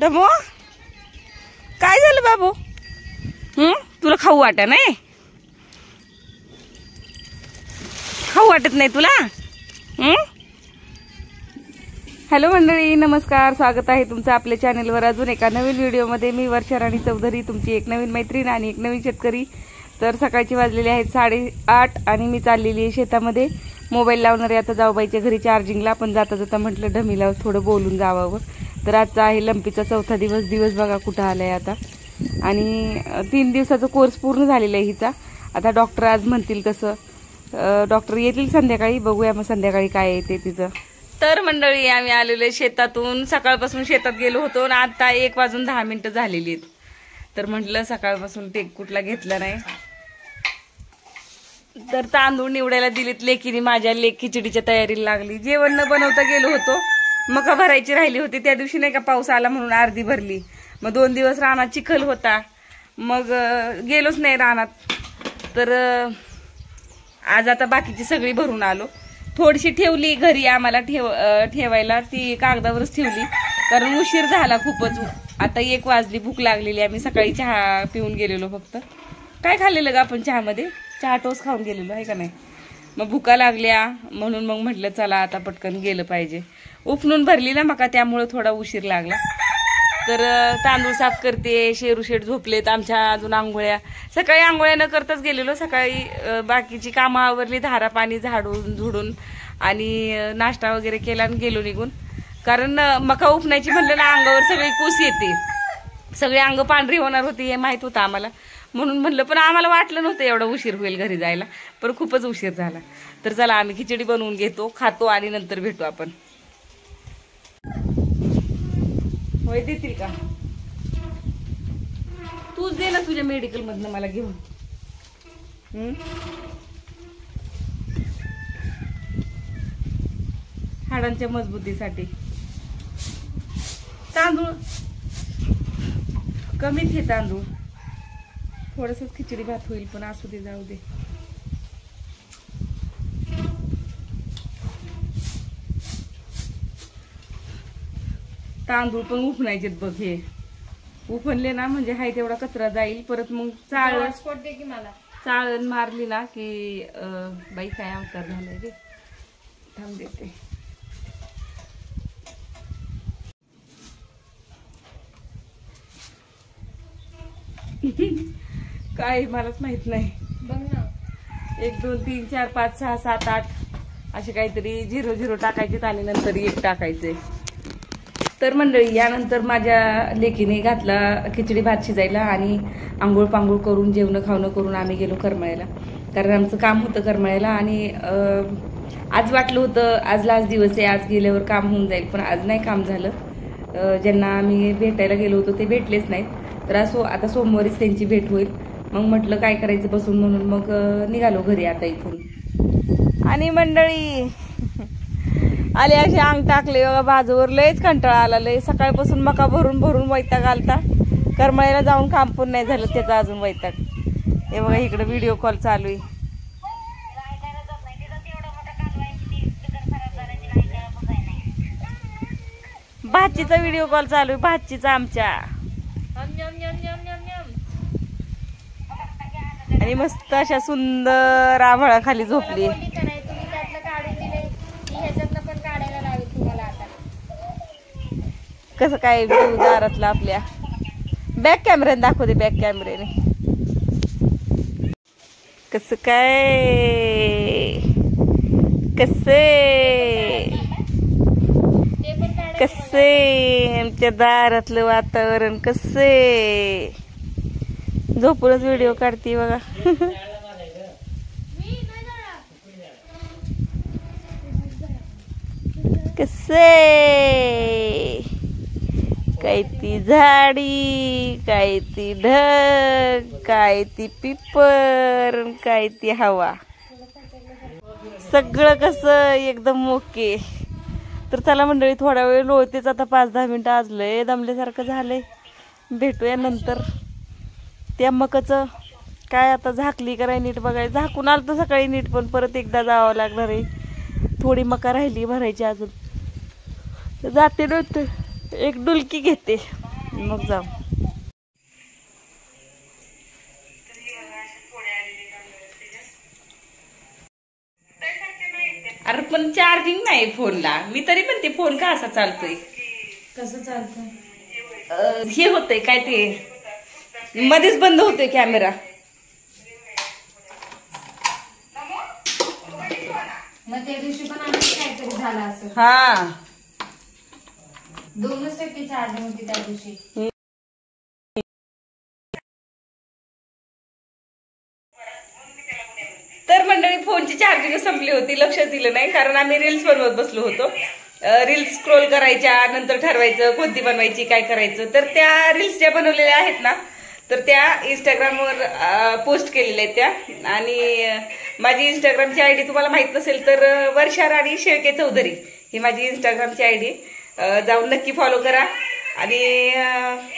दमो काय झालं बाबू? तुला खाऊ वाटत नाही? खाऊ वाटत नाही तुला? हॅलो मंडळी, नमस्कार. स्वागत आहे तुमचं आपल्या चॅनलवर अजून एका नवीन व्हिडिओमध्ये. मी वर्षा राणी चौधरी, तुमची एक नवीन मैत्रीण आणि एक नवीन शेतकरी. तर सकाळची वाजलेली आहेत 8:30 आणि मी चाललेली आहे शेतामध्ये. मोबाईल लावणार आहे आता जाऊबाईच्या घरी चार्जिंगला. पण जाता जाता म्हटलं ढमीला थोडं बोलून जावावं. तर आजचा आहे लंपीचा 4था दिवस. दिवस बघा कुठं आलाय आता. आणि 3 दिवसाचा कोर्स पूर्ण झालेला आहे हिचा. आता डॉक्टर आज म्हणतील तसं डॉक्टर येतील संध्याकाळी. बघूया मग संध्याकाळी काय येते तिचं. तर मंडळी, आम्ही आलेलो शेतातून. सकाळपासून शेतात गेलो होतो आणि आता 1:10 झालेली आहेत. तर म्हटलं सकाळपासून टेक कुठला घेतला नाही. तर तांदूळ निवडायला दिलीत लेकीने. माझ्या लेक खिचडीच्या तयारीला लागली. जेवण न बनवता गेलो होतो. मका भरायची राहिली होती. त्या दिवशी नाही का पाऊस आला म्हणून अर्धी भरली. मग 2 दिवस रानात चिखल होता. मग गेलोच नाही रानात. तर आज आता बाकीची सगळी भरून आलो. थोडीशी ठेवली घरी आम्हाला ठेवायला. ती कागदावरच ठेवली कारण उशीर झाला खूपच. आता 1 वाजली. भूक लागलेली. आम्ही सकाळी चहा पिऊन गेलेलो. फक्त काय खाल्लेलं ग आपण चहामध्ये? चहा टोस्ट खाऊन गेलेलो आहे का नाही. मग भुका लागल्या म्हणून मग म्हटलं चला आता पटकन गेलं पाहिजे. उपणून भरली ना मका, त्यामुळे थोडा उशीर लागला. तर तांदूळ साफ करते. शेरूशेठ झोपलेत. आमच्या अजून आंघोळ्या सकाळी आंघोळ्या न करताच गेलेलो. सकाळी बाकीची कामं आवरली. धारा पाणी झाडून झुडून आणि नाश्ता वगैरे केला आणि गेलो निघून. कारण मका उपणायची म्हणलं ना अंगावर सगळी कूस येते. सगळे अंग पांढरी होणार होती हे माहित होतं आम्हाला. म्हणून म्हणलं, पण आम्हाला वाटलं नव्हतं एवढा उशीर होईल घरी जायला. पण खूपच उशीर झाला. तर चला आम्ही खिचडी बनवून घेतो, खातो आणि नंतर भेटू आपण. होय देतील का? तूच दे ना तुझ्या मेडिकल मधनं मला घेऊन. हाडांच्या मजबूतीसाठी. तांदूळ कमीच हे तांदूळ. थोडंसंच खिचडी भात होईल पण असू दे, जाऊ दे. तांदूळ पण उपणायचे बघ. हे उपणले ना म्हणजे हाय तेवढा कचरा जाईल. परत मग चाळण मारली ना की बाई काय अवतार झालाय रे. थांब देते. काय मलाच माहित नाही. बघ ना. 1 2 3 4 5 6 7 8 असे काहीतरी 0 टाकायचे आणि नंतर 1 टाकायचे. तर मंडळी, यानंतर माझ्या लेकीने घातला खिचडी भात शिजायला आणि आंघोळ पांघोळ करून जेवण खावणं करून आम्ही गेलो करमाळ्याला. कारण आमचं काम होतं करमाळ्याला. आणि आज वाटलं होतं आज लास्ट दिवस आहे, आज गेल्यावर काम होऊन जाईल. पण आज नाही काम झालं. ज्यांना आम्ही भेटायला गेलो होतो ते भेटलेच नाहीत. तर असो आता सोमवारीच त्यांची भेट होईल. मग म्हटलं काय करायचं बसून, म्हणून मग निघालो घरी आता इथून. आणि मंडळी आले असे अंग टाकले बघा बाजूवर. लयच कंटाळा आला. लय सकाळपासून मका भरून भरून वैताग आलता. करमाळ्याला जाऊन काम पण नाही झालं त्याचा अजून वैताग. हे बघा इकडे व्हिडिओ कॉल चालू आहे. भाचीचा व्हिडिओ कॉल चालू आहे. भाचीचा आमच्या. आणि मस्त अशा सुंदर आभाळाखाली झोपली. कसं काय व्ह्यू दारातला आपल्या. बॅक कॅमेऱ्याने दाखवते. बॅक कॅमेऱ्याने कसं काय कसे आमच्या दारातलं वातावरण कसे. झोपूनच व्हिडिओ काढते बघा. कसे काय ती झाडी, काय ती ढग, काय ती पिपर, काय ती हवा. सगळं कसं एकदम ओके. तर चला मंडळी, थोडा वेळ लोळतेच आता. 5-10 मिनिटं आजलंय दमल्यासारखं झालंय. भेटूया नंतर. त्या मकाचं काय आता झाकली कराय नीट बघायचं. झाकून आलं तर सकाळी नीट, पण परत एकदा जावं लागणार आहे. थोडी मका राहिली भरायची अजून. जाते नव्हतं. एक डुलकी घेते. मग जाऊ. अरे पण चार्जिंग नाही फोनला. मी तरी म्हणते फोन का असा चालतोय. कसं चालतंय? हे होतंय काय ते मध्येच बंद होतोय कॅमेरा. मग त्या दिवशी पण आमचं काहीतरी झालं असं. हा 2% चार्जिंग होती त्या दिवशी. तर मंडळी फोनची चार्जिंग संपली होती. लक्ष दिलं नाही कारण आम्ही रील्स बनवत बसलो होतो. रील्स स्क्रोल करायच्या, नंतर ठरवायचं कोणती बनवायची, काय करायचं. तर त्या रील्स ज्या बनवलेल्या आहेत ना, तर त्या इंस्टाग्रामवर पोस्ट केलेल्या आहेत त्या. आणि माझी इंस्टाग्रामची आयडी तुम्हाला माहित नसेल तर वर्षा राणी शेळके चौधरी ही माझी इंस्टाग्रामची आयडी. जाऊन नक्की फॉलो करा. आणि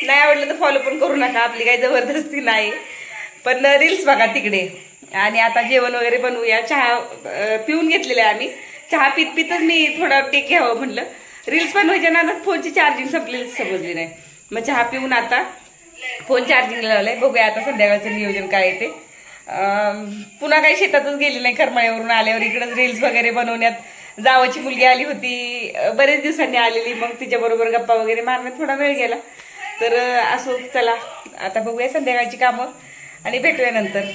नाही आवडलं तर फॉलो पण करू नका, आपली काही जबरदस्ती नाही. पण रील्स बघा तिकडे. आणि आता जेवण वगैरे बनवूया. चहा पिऊन घेतलेला आहे आम्ही. चहा पित पितच मी थोडा टेक घ्यावं म्हणलं. रील्स बनवायच्या नादात फोनची चार्जिंग संपलेली समजली नाही. मग चहा पिऊन आता फोन चार्जिंगला लावलाय. बघूया आता संध्याकाळचं नियोजन काय आहे ते. पुन्हा काही शेतातच गेली नाही. करमाळ्यावरून आल्यावर इकडंच रील्स वगैरे बनवण्यात जावाची मुलगी आली होती, बरेच दिवसांनी आलेली. मग तिच्याबरोबर गप्पा वगैरे मारण्यात थोडा वेळ गेला. तर असो, चला आता बघूया संध्याकाळची कामं आणि भेटूया नंतर.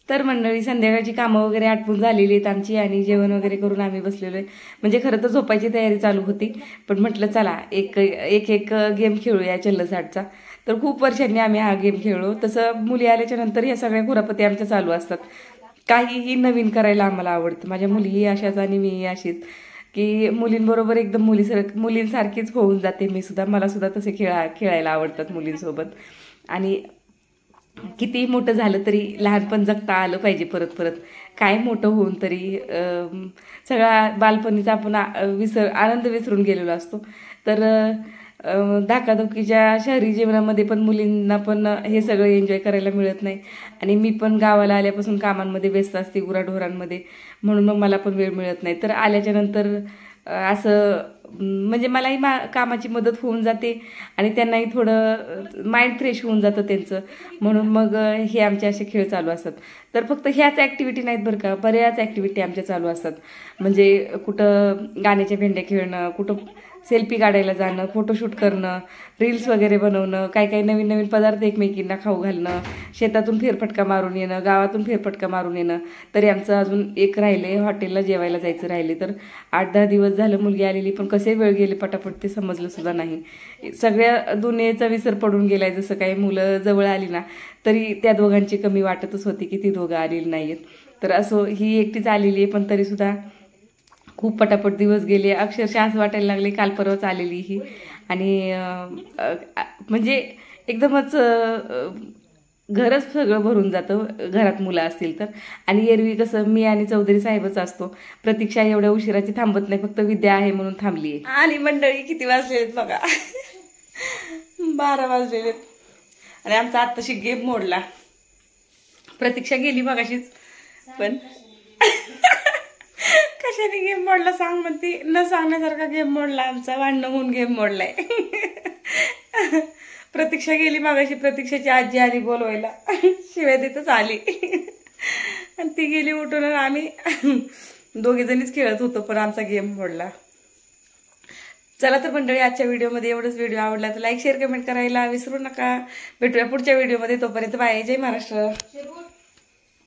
तर मंडळी संध्याकाळची कामं वगैरे आटपून झालेली आहेत आमची. आणि जेवण वगैरे करून आम्ही बसलेलो आहे. म्हणजे खरं तर झोपायची तयारी चालू होती, पण म्हटलं चला एक गेम खेळूया चल्लसाटचा. तर खूप वर्षांनी आम्ही हा गेम खेळलो. तसं मुली आल्याच्या नंतर ह्या सगळ्या खुरापती आमच्या चालू असतात. काहीही नवीन करायला आम्हाला आवडतं. माझ्या मुलीही अशाच आणि मीही अशीच, की मुलींबरोबर एकदम मुलींसारखीच होऊन जाते मी सुद्धा. मला सुद्धा तसे खेळायला आवडतात मुलींसोबत. आणि किती मोठं झालं तरी लहानपण जगता आलं पाहिजे परत परत. काय मोठं होऊन तरी सगळा बालपणीचा आपण आनंद विसरून गेलेलो असतो. तर धाकाधुकीच्या शहरी जीवनामध्ये पण मुलींना पण हे सगळं एन्जॉय करायला मिळत नाही. आणि मी पण गावाला आल्यापासून कामांमध्ये व्यस्त असते, गुराढोरांमध्ये, म्हणून मग मला पण वेळ मिळत नाही. तर आल्याच्या नंतर असं म्हणजे मलाही कामाची मदत होऊन जाते आणि त्यांनाही थोडं माइंड फ्रेश होऊन जातं त्यांचं. म्हणून मग हे आमचे असे खेळ चालू असतात. तर फक्त ह्याच ॲक्टिव्हिटी नाहीत बरं का, बऱ्याच ॲक्टिव्हिटी आमच्या चालू असतात. म्हणजे कुठं गाण्याच्या भेंड्या खेळणं, कुठं सेल्फी काढायला जाणं, फोटोशूट करणं, रील्स वगैरे बनवणं, काही काही नवीन नवीन पदार्थ एकमेकींना खाऊ घालणं, शेतातून फेरफटका मारून येणं, गावातून फेरफटका मारून येणं. तरी आमचं अजून एक राहिले, हॉटेलला जेवायला जायचं राहिले. तर 8-10 दिवस झालं मुलगी आलेली, पण कसे वेळ गेले पटापट ते समजलं सुद्धा नाही. सगळ्या दुनियेचा विसर पडून गेलाय. जसं काही मुलं जवळ आली ना तरी त्या दोघांची कमी वाटतच होती की ती दोघं आलेली नाहीयेत. तर असो, ही एकटीच आलेली आहे, पण तरी सुद्धा खूप पटापट दिवस गेले. अक्षरशः असं वाटायला लागले काल परवाच आलेली ही. आणि म्हणजे एकदमच घरच सगळं भरून जातं घरात मुलं असतील तर. आणि एरवी कसं मी आणि चौधरी साहेबच असतो. प्रतीक्षा एवढ्या उशिराची थांबत नाही, फक्त विद्या आहे म्हणून थांबली आहे. आणि मंडळी किती वाजलेत बघा, 12 वाजलेलेत. आणि आमचा आत्ताशी गेम मोडला. प्रतीक्षा गेली मगाशीच, पण कशाने गेम मोडला सांग म्हणती. न सांगण्यासारखा गेम मोडला आमचा, भांडणं होऊन गेम मोडलाय. प्रतीक्षा गेली मागाशी. प्रतीक्षाची आजी आली बोलवायला, शिव्या देतच आली. आणि ती गेली उठून. आम्ही दोघी जणीच खेळत होतो, पण आमचा गेम मोडला. चला तर मंडळी, आजच्या व्हिडिओमध्ये एवढंच. व्हिडिओ आवडला तर लाईक, शेअर, कमेंट करायला विसरू नका. भेटूया पुढच्या व्हिडिओमध्ये. तोपर्यंत बाय. जय महाराष्ट्र.